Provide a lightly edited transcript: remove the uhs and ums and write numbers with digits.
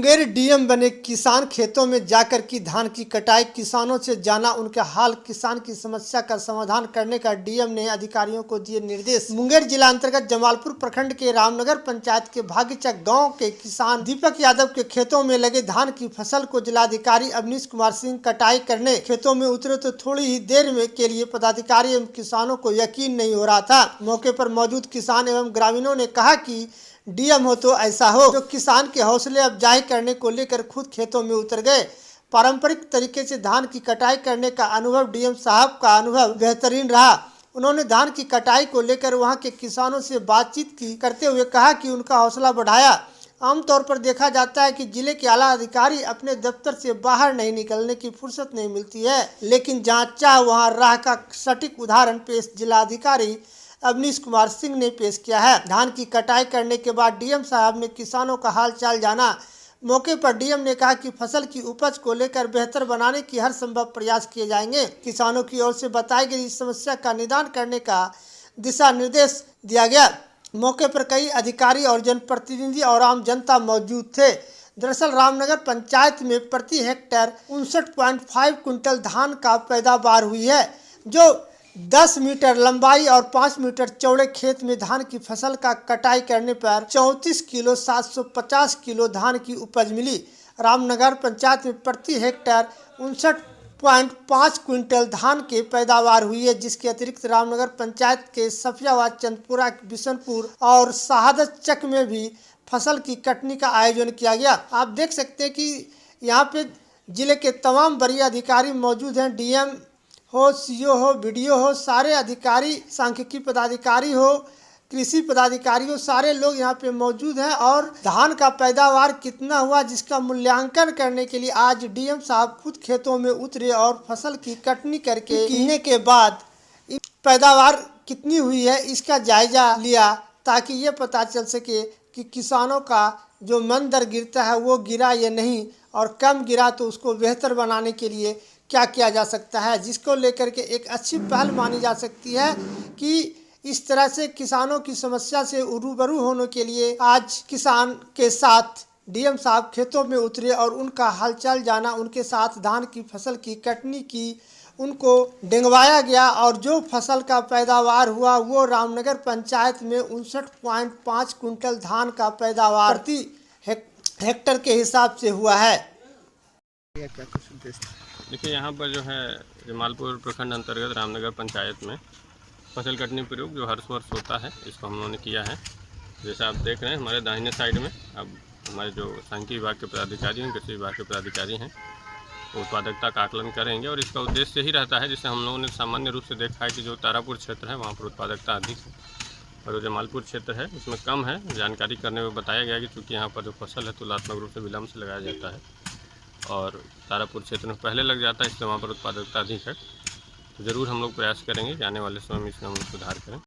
Munger DM बने किसान खेतों में जाकर की धान की कटाई, किसानों से जाना उनका हाल, किसान की समस्या का समाधान करने का डीएम ने अधिकारियों को दिए निर्देश। मुंगेर जिला अंतर्गत जमालपुर प्रखंड के रामनगर पंचायत के भाग्यचक गांव के किसान दीपक यादव के खेतों में लगे धान की फसल को जिलाधिकारी अवनीश कुमार सिंह कटाई करने खेतों में उतरे तो थोड़ी ही देर में के लिए पदाधिकारी एवं किसानों को यकीन नहीं हो रहा था। मौके पर मौजूद किसान एवं ग्रामीणों ने कहा कि डीएम हो तो ऐसा हो जो किसान के हौसले अफजाई करने को लेकर खुद खेतों में उतर गए। पारंपरिक तरीके से धान की कटाई करने का अनुभव डीएम साहब का अनुभव बेहतरीन रहा। उन्होंने धान की कटाई को लेकर वहां के किसानों से बातचीत करते हुए कहा कि उनका हौसला बढ़ाया। आमतौर पर देखा जाता है कि जिले के आला अधिकारी अपने दफ्तर से बाहर नहीं निकलने की फुर्सत नहीं मिलती है, लेकिन जहाँ चाह वहाँ राह का सटीक उदाहरण पेश जिलाधिकारी अवनीश कुमार सिंह ने पेश किया है। धान की कटाई करने के बाद डीएम साहब ने किसानों का हालचाल जाना। मौके पर डीएम ने कहा कि फसल की उपज को लेकर बेहतर बनाने की हर संभव प्रयास किए जाएंगे। किसानों की ओर से बताई गई इस समस्या का निदान करने का दिशा निर्देश दिया गया। मौके पर कई अधिकारी और जनप्रतिनिधि और आम जनता मौजूद थे। दरअसल रामनगर पंचायत में प्रति हेक्टेयर 59.5 कुंटल धान का पैदावार हुई है, जो 10 मीटर लंबाई और 5 मीटर चौड़े खेत में धान की फसल का कटाई करने पर 34 किलो 750 किलो धान की उपज मिली। रामनगर पंचायत में प्रति हेक्टेयर 59.5 क्विंटल धान के पैदावार हुई है, जिसके अतिरिक्त रामनगर पंचायत के सफियाबाद, चंदपुरा, बिशनपुर और शहादत चक में भी फसल की कटनी का आयोजन किया गया। आप देख सकते हैं कि यहाँ पे जिले के तमाम वरीय अधिकारी मौजूद हैं। डीएम हो, सीओ हो, बीडीओ हो, सारे अधिकारी, सांख्यिकी पदाधिकारी हो, कृषि पदाधिकारी हो, सारे लोग यहाँ पे मौजूद हैं। और धान का पैदावार कितना हुआ जिसका मूल्यांकन करने के लिए आज डीएम साहब खुद खेतों में उतरे और फसल की कटनी करने के बाद पैदावार कितनी हुई है इसका जायजा लिया, ताकि ये पता चल सके कि किसानों का जो मन दर गिरता है वो गिरा या नहीं, और कम गिरा तो उसको बेहतर बनाने के लिए क्या किया जा सकता है, जिसको लेकर के एक अच्छी पहल मानी जा सकती है कि इस तरह से किसानों की समस्या से रूबरू होने के लिए आज किसान के साथ डीएम साहब खेतों में उतरे और उनका हालचाल जाना, उनके साथ धान की फसल की कटनी की उनको डिंगवाया गया। और जो फसल का पैदावार हुआ वो रामनगर पंचायत में 59.5 कुंटल धान का पैदावार प्रति हेक्टर के हिसाब से हुआ है। देखिए, यहाँ पर जो है जमालपुर प्रखंड अंतर्गत रामनगर पंचायत में फसल कटनी प्रयोग जो हर वर्ष होता है, इसको हम लोगों ने किया है। जैसा आप देख रहे हैं हमारे दाहिने साइड में अब हमारे जो सांख्यिकी विभाग के पदाधिकारी हैं, कृषि विभाग के पदाधिकारी हैं, तो उत्पादकता का आकलन करेंगे। और इसका उद्देश्य यही रहता है, जिसे हम लोगों ने सामान्य रूप से देखा है कि जो तारापुर क्षेत्र है वहाँ पर उत्पादकता अधिक है और जो जमालपुर क्षेत्र है उसमें कम है। जानकारी करने में बताया गया कि चूँकि यहाँ पर जो फसल है तुलनात्मक रूप से विलम्ब से लगाया जाता है और तारापुर क्षेत्र में पहले लग जाता है, इसलिए वहाँ पर उत्पादकता अधिक है। तो ज़रूर हम लोग प्रयास करेंगे कि आने वाले समय में इसमें हम लोग सुधार करें।